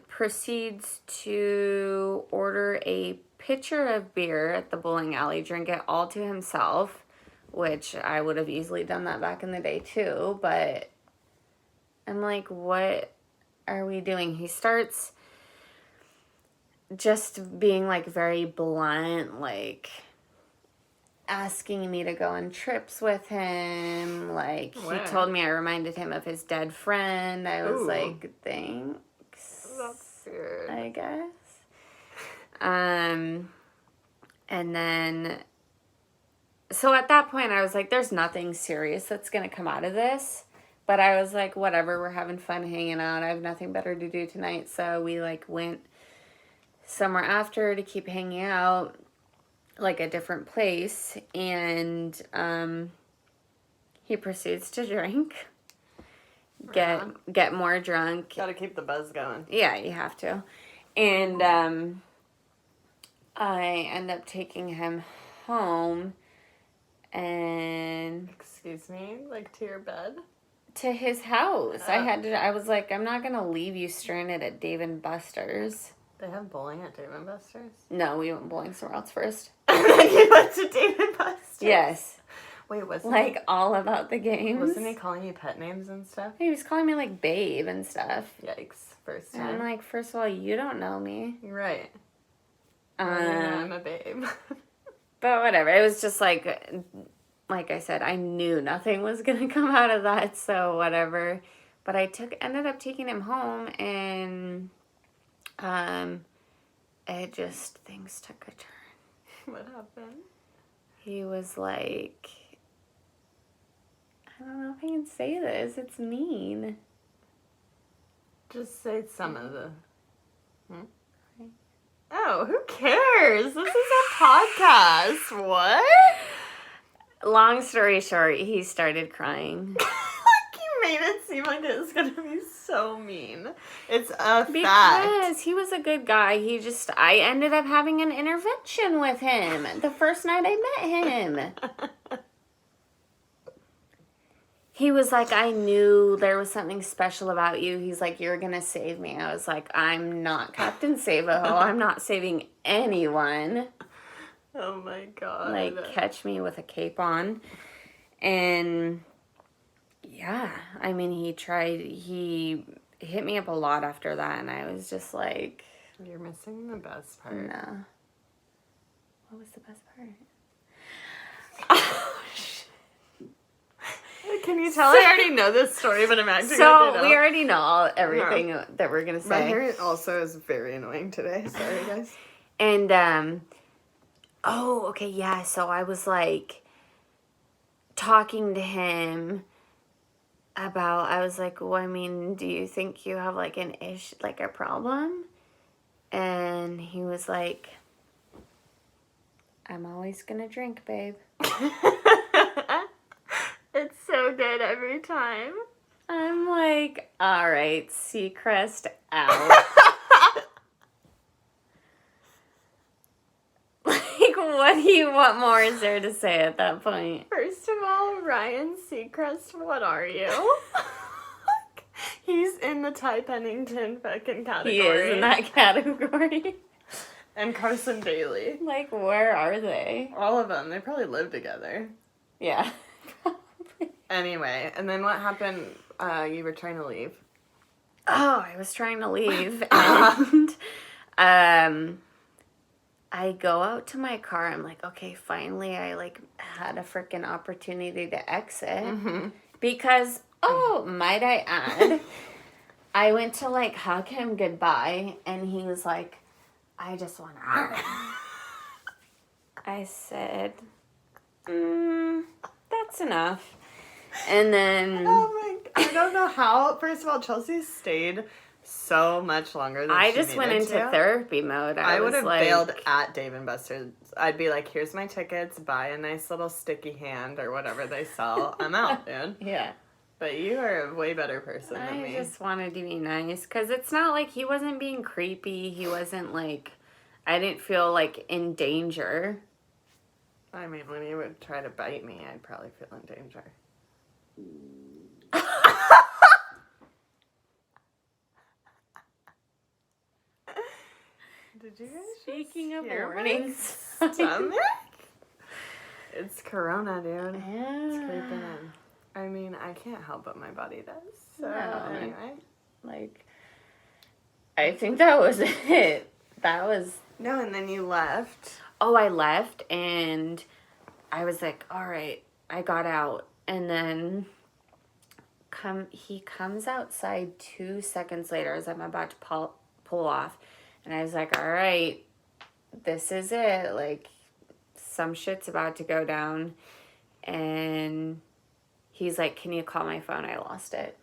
proceeds to order a pitcher of beer at the bowling alley, drink it all to himself, which I would have easily done that back in the day too, but I'm like, what are we doing? He starts just being like very blunt, like asking me to go on trips with him. Like, he told me I reminded him of his dead friend. I was like, thanks. That's weird. I guess. And then, so at that point I was like, there's nothing serious that's going to come out of this. But I was like, whatever, we're having fun hanging out. I have nothing better to do tonight. So we like went somewhere after to keep hanging out, like a different place. And he proceeds to drink. Get more drunk. Gotta keep the buzz going. Yeah, you have to. And I end up taking him home, and excuse me, like to your bed? To his house. I was like, I'm not gonna leave you stranded at Dave & Buster's. They have bowling at Dave & Buster's? No, we went bowling somewhere else first. And then you went to Dave & Buster's? Yes. Wait, wasn't like all about the games? Wasn't he calling you pet names and stuff? He was calling me like babe and stuff. Yikes. First time. And I'm like, first of all, you don't know me. You're right. I'm a babe. But whatever. It was just like I said, I knew nothing was going to come out of that, so whatever. But I ended up taking him home, and things took a turn. What happened? He was like, I don't know if I can say this. It's mean. Just say some of the... Oh, who cares? This is a podcast. What? Long story short, he started crying. You made it seem like it was going to be so mean. It's a fact. Because he was a good guy. I ended up having an intervention with him the first night I met him. He was like, I knew there was something special about you. He's like, you're going to save me. I was like, I'm not Captain Save-A-Ho. I'm not saving anyone. Oh my God. Like, catch me with a cape on. And yeah, I mean, he hit me up a lot after that. And I was just like... You're missing the best part. No. What was the best part? Can you tell I already know this story, but I'm acting like I don't. We already know everything that we're going to say. My hair also is very annoying today. Sorry, guys. And, okay, yeah. So I was, like, talking to him about, I was like, well, I mean, do you think you have, like, an issue, like, a problem? And he was like, I'm always going to drink, babe. It's so good every time. I'm like, all right, Seacrest out. Like, what more is there to say at that point? First of all, Ryan Seacrest, what are you? He's in the Ty Pennington fucking category. He is in that category. And Carson Daly. Like, where are they? All of them. They probably live together. Yeah. Anyway, and then what happened? You were trying to leave. Oh, I was trying to leave, and I go out to my car. I'm like, okay, finally, I like had a freaking opportunity to exit because, might I add, I went to like hug him goodbye, and he was like, I just want to. I said, that's enough. And then... Oh my... I don't know how... First of all, Chelsea stayed so much longer than I she just went into therapy mode. I would have bailed at Dave & Buster's. I'd be like, here's my tickets. Buy a nice little sticky hand or whatever they sell. I'm out, dude. Yeah. But you are a way better person than me. I just wanted to be nice. Because it's not like he wasn't being creepy. He wasn't like... I didn't feel like in danger. I mean, when he would try to bite me, I'd probably feel in danger. Did you guys Speaking of hear warnings, my stomach? It's Corona, dude. Yeah. It's creeping in. I mean, I can't help but my body does. So anyway, like, I think that was it. That was... No, and then you left. Oh, I left, and I was like, all right, I got out. And then he comes outside 2 seconds later as I'm about to pull off. And I was like, all right, this is it. Like, some shit's about to go down. And he's like, can you call my phone? I lost it.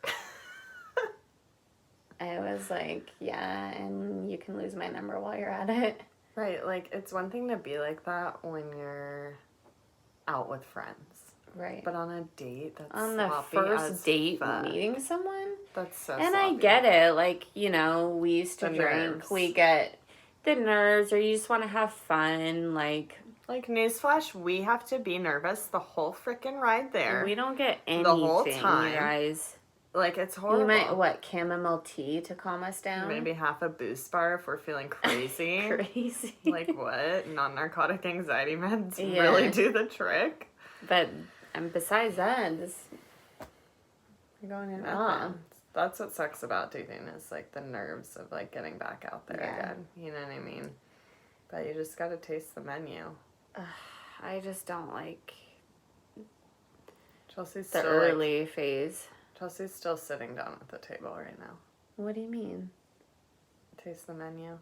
I was like, yeah, and you can lose my number while you're at it. Right, like, it's one thing to be like that when you're out with friends. Right. But on a date, that's on the first date meeting someone? That's so And sloppy. I get it. Like, you know, we used to The drink. nerves. We get the nerves, or you just want to have fun. Like, newsflash, we have to be nervous the whole freaking ride there. we don't get anything, The whole time. you guys. Like, it's horrible. You might, chamomile tea to calm us down? Maybe half a Boost bar if we're feeling crazy. Crazy. Like, what? Non-narcotic anxiety meds Yeah. really do the trick? But, besides that, just you're going in Nothing. That's what sucks about dating is, like, the nerves of, like, getting back out there Yeah. again. You know what I mean? But you just gotta taste the menu. I just don't like Chelsea's the still, early phase. Chelsea's still sitting down at the table right now. What do you mean? Taste the menu.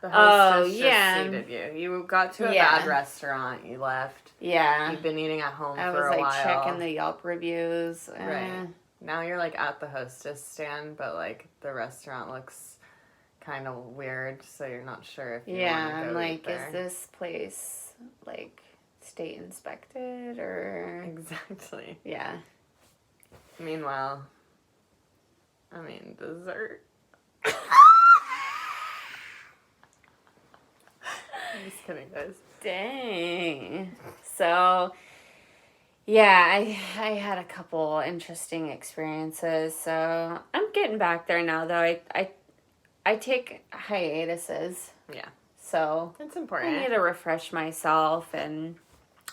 The hostess just seated you. You got to a bad restaurant. You left. Yeah. You've been eating at home for a while. I was like checking the Yelp reviews. Right. Now you're like at the hostess stand, but like the restaurant looks kind of weird, so you're not sure if you want to go I'm like, there. Is this place like state inspected or... Exactly. Yeah. Meanwhile, I mean, dessert. I'm just kidding, guys. Dang. So, yeah, I had a couple interesting experiences. So I'm getting back there now, though. I take hiatuses. Yeah. So it's important. I need to refresh myself, and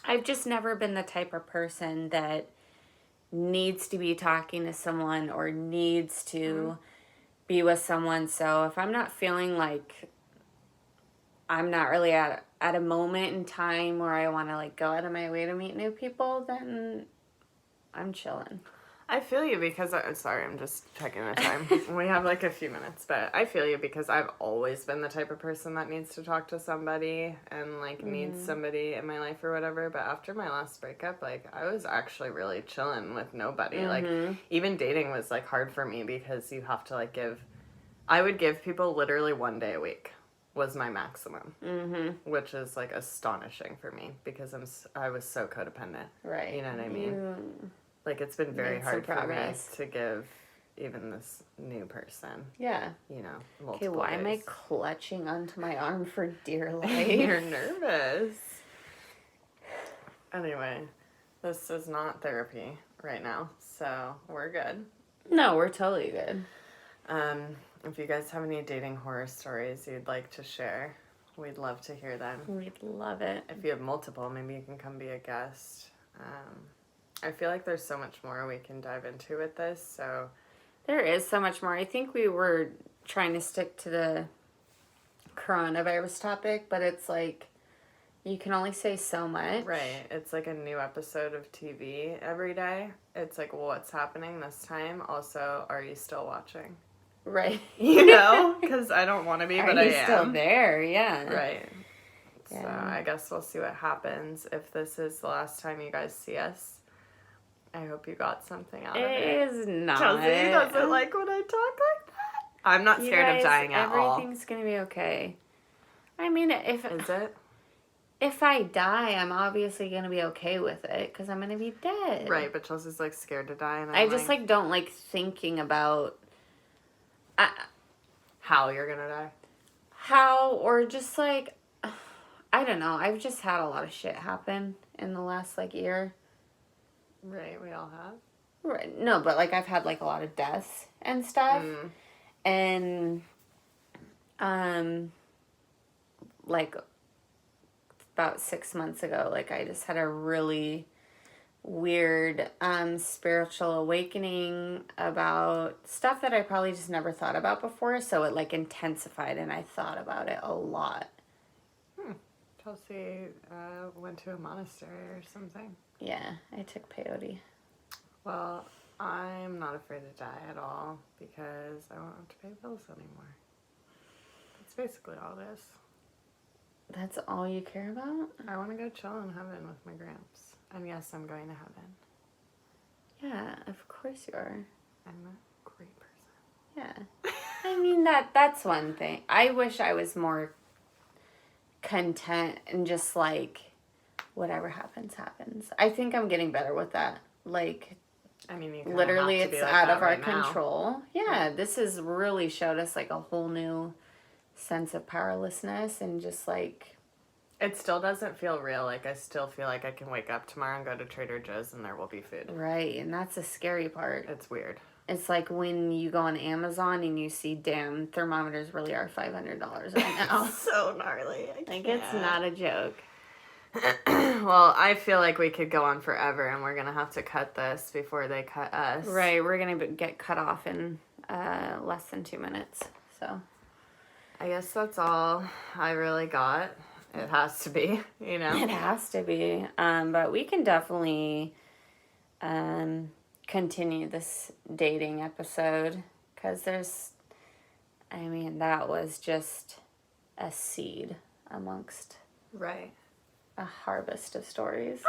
I've just never been the type of person that needs to be talking to someone or needs to be with someone. So if I'm not feeling like I'm not really at a moment in time where I want to like go out of my way to meet new people, then I'm chilling. I feel you because, sorry, I'm just checking the time. We have like a few minutes, but I feel you because I've always been the type of person that needs to talk to somebody and like needs somebody in my life or whatever. But after my last breakup, like I was actually really chilling with nobody. Like even dating was like hard for me because you have to like I would give people literally 1 day a week was my maximum, which is like astonishing for me because I was so codependent. Right. You know what I mean? Like, it's been very hard for me to give even this new person. Yeah. You know, multiple Okay, why days. am I clutching onto my arm for dear life? You're nervous. Anyway, this is not therapy right now, so we're good. No, we're totally good. If you guys have any dating horror stories you'd like to share, we'd love to hear them. We'd love it. If you have multiple, maybe you can come be a guest. I feel like there's so much more we can dive into with this, so... There is so much more. I think we were trying to stick to the coronavirus topic, but it's like, you can only say so much. Right. It's like a new episode of TV every day. It's like, well, what's happening this time? Also, are you still watching? Right. You know? Because I don't want to be, but I am. Are you still there? Yeah. Right. Yeah. So I guess we'll see what happens. If this is the last time you guys see us, I hope you got something out of it. It is not. Chelsea doesn't like when I talk like that. I'm not scared of dying at all. Everything's going to be okay. I mean, Is it? If I die, I'm obviously going to be okay with it because I'm going to be dead. Right, but Chelsea's like scared to die. And I just like don't like thinking about how you're going to die. How, or just like, I don't know. I've just had a lot of shit happen in the last like year. Right, we all have. Right. No, but like I've had like a lot of deaths and stuff. And like about 6 months ago, like I just had a really weird spiritual awakening about stuff that I probably just never thought about before, so it like intensified and I thought about it a lot. Chelsea went to a monastery or something. Yeah, I took peyote. Well, I'm not afraid to die at all because I won't have to pay bills anymore. That's basically all it is. That's all you care about? I want to go chill in heaven with my gramps. And yes, I'm going to heaven. Yeah, of course you are. I'm a great person. Yeah. I mean, that's one thing. I wish I was more content and just like, whatever happens, happens. I think I'm getting better with that. Like, I mean, you literally have to it's be like out of our right control. Yeah, this has really showed us like a whole new sense of powerlessness and just like... It still doesn't feel real. Like, I still feel like I can wake up tomorrow and go to Trader Joe's and there will be food. Right, and that's the scary part. It's weird. It's like when you go on Amazon and you see, damn, thermometers really are $500 right now. So gnarly. Like, it's not a joke. Well, I feel like we could go on forever and we're going to have to cut this before they cut us. Right, we're going to get cut off in less than 2 minutes, so. I guess that's all I really got. It has to be, you know? It has to be. But we can definitely continue this dating episode because that was just a seed amongst Right. a harvest of stories.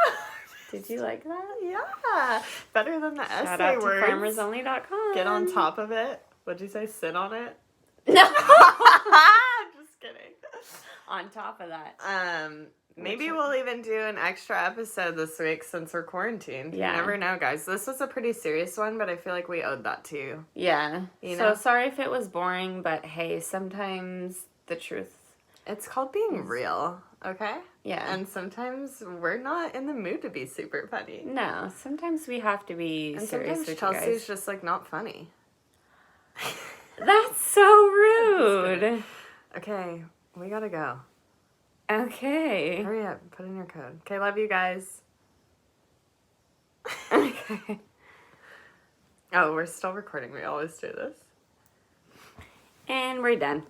Did you like that? Yeah. Better than the Shout essay out to words. farmersonly.com. Get on top of it. What'd you say? Sit on it? No. Just kidding. On top of that. Maybe we'll even do an extra episode this week since we're quarantined. Yeah. You never know, guys. This was a pretty serious one, but I feel like we owed that to you. Yeah. You So know? sorry if it was boring, but hey, sometimes the truth. It's called being real, okay? Yeah. And sometimes we're not in the mood to be super funny. No, sometimes we have to be And serious sometimes with Chelsea's you guys. just like not funny. That's so rude. Okay, we gotta go. Okay. Hurry up, put in your code. Okay, love you guys. Okay. Oh, we're still recording. We always do this. And we're done.